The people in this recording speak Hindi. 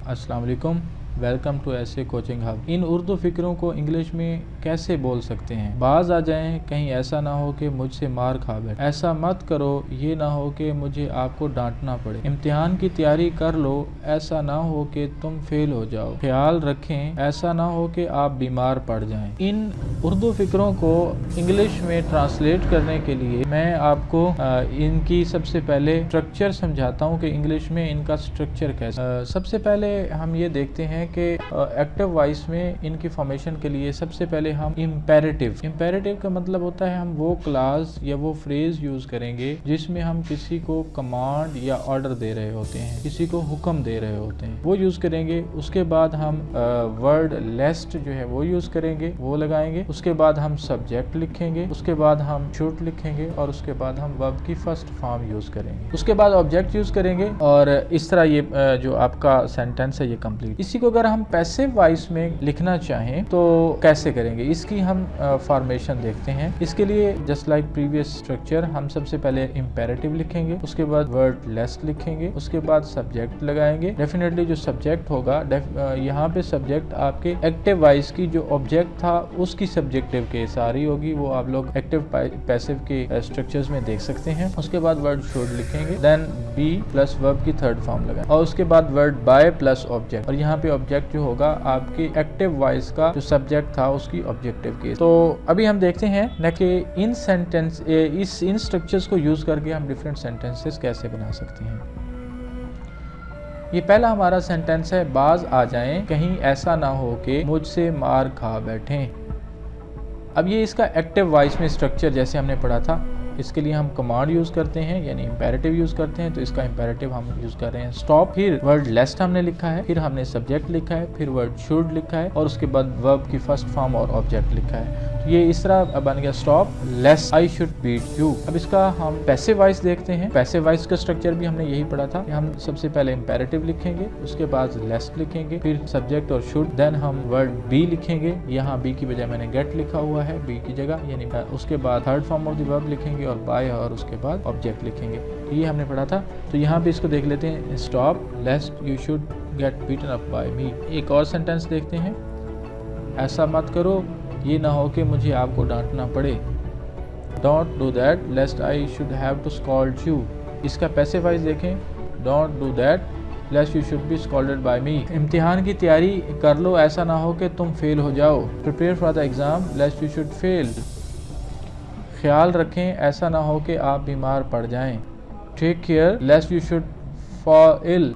अस्सलाम वालेकुम, वेलकम टू ऐसे कोचिंग हब। इन उर्दू फिक्रों को इंग्लिश में कैसे बोल सकते हैं? बाज आ जाएं, कहीं ऐसा ना हो कि मुझसे मार खा बैठे। ऐसा मत करो, ये ना हो कि मुझे आपको डांटना पड़े। इम्तिहान की तैयारी कर लो, ऐसा ना हो कि तुम फेल हो जाओ। ख्याल रखें, ऐसा ना हो कि आप बीमार पड़ जाएं। इन उर्दू फिक्रों को इंग्लिश में ट्रांसलेट करने के लिए मैं आपको इनकी सबसे पहले स्ट्रक्चर समझाता हूँ कि इंग्लिश में इनका स्ट्रक्चर कैसे। सबसे पहले हम ये देखते हैं कि एक्टिव वॉइस में इनकी फॉर्मेशन के लिए सबसे पहले हम इम्पेरेटिव का मतलब होता है हम वो क्लास या वो फ्रेज यूज करेंगे जिसमें हम किसी को कमांड या ऑर्डर दे रहे होते हैं, किसी को हुक्म दे रहे होते हैं, वो यूज करेंगे। उसके बाद हम वर्ड लेस्ट जो है वो यूज करेंगे, वो लगाएंगे। उसके बाद हम सब्जेक्ट लिखेंगे, उसके बाद हम शुड लिखेंगे और उसके बाद हम वर्ब की फर्स्ट फॉर्म यूज करेंगे। उसके बाद ऑब्जेक्ट यूज करेंगे और इस तरह ये जो आपका सेंटेंस है ये कंप्लीट। इसी को अगर हम पैसिव वॉइस में लिखना चाहें तो कैसे करेंगे, इसकी हम फॉर्मेशन देखते हैं। इसके लिए जस्ट लाइक प्रीवियस स्ट्रक्चर हम सबसे पहले इम्पेरेटिव लिखेंगे, उसके बाद वर्ड लेस्ट लिखेंगे, उसके बाद सब्जेक्ट लगाएंगे। डेफिनेटली जो सब्जेक्ट होगा यहाँ पे सब्जेक्ट आपके एक्टिव वॉइस की जो ऑब्जेक्ट था उसकी सब्जेक्टिव केस आ रही होगी, वो आप लोग एक्टिव पैसिव के स्ट्रक्चर्स में देख सकते हैं। उसके बाद वर्ड शुड लिखेंगे, देन बी प्लस वर्ब की थर्ड फॉर्म लगाएं और उसके बाद वर्ड बाय प्लस ऑब्जेक्ट, और यहाँ पे ऑब्जेक्ट जो होगा आपकी एक्टिव वॉइस का जो सब्जेक्ट था उसकी ऑब्जेक्टिव केस। तो अभी हम देखते हैं न कि इन स्ट्रक्चर्स को यूज करके हम डिफरेंट सेंटेंसेस कैसे बना सकते हैं। ये पहला हमारा सेंटेंस है, बाज आ जाएं, कहीं ऐसा ना हो कि मुझसे मार खा बैठें। अब ये इसका एक्टिव वॉइस में स्ट्रक्चर जैसे हमने पढ़ा था, इसके लिए हम कमांड यूज करते हैं यानी इंपेरेटिव यूज करते हैं। तो इसका इंपेरेटिव हम यूज कर रहे हैं स्टॉप, फिर वर्ड लेस्ट हमने लिखा है, फिर हमने सब्जेक्ट लिखा है, फिर वर्ड शुड लिखा है और उसके बाद वर्ब की फर्स्ट फॉर्म और ऑब्जेक्ट लिखा है। तो ये इस तरह बन गया stop lest I should beat you. अब इसका हम पैसिव वॉइस देखते हैं। पैसिव वॉइस का स्ट्रक्चर भी हमने यही पढ़ा था कि हम सबसे पहले इंपेरेटिव लिखेंगे, उसके बाद लेस्ट लिखेंगे, फिर सब्जेक्ट और शुड, देन हम वर्ड बी लिखेंगे। यहाँ बी की बजाय मैंने गेट लिखा हुआ है बी की जगह, यानी उसके बाद third form of the verb लिखेंगे और बाय और उसके बाद ऑब्जेक्ट लिखेंगे। तो ये हमने पढ़ा था। तो यहाँ पे इसको देख लेते हैं, stop lest you should get beaten up by me. एक और सेंटेंस देखते हैं, ऐसा मत करो, ये ना हो कि मुझे आपको डांटना पड़े। Don't do that lest I should have to scold you. इसका पैसिव वॉइस देखें, don't do that lest you should be scolded by me. इम्तिहान की तैयारी कर लो, ऐसा ना हो कि तुम फेल हो जाओ। Prepare for the exam लेस्ट you should fail. ख्याल रखें, ऐसा ना हो कि आप बीमार पड़ जाएं। Take care lest you should fall ill.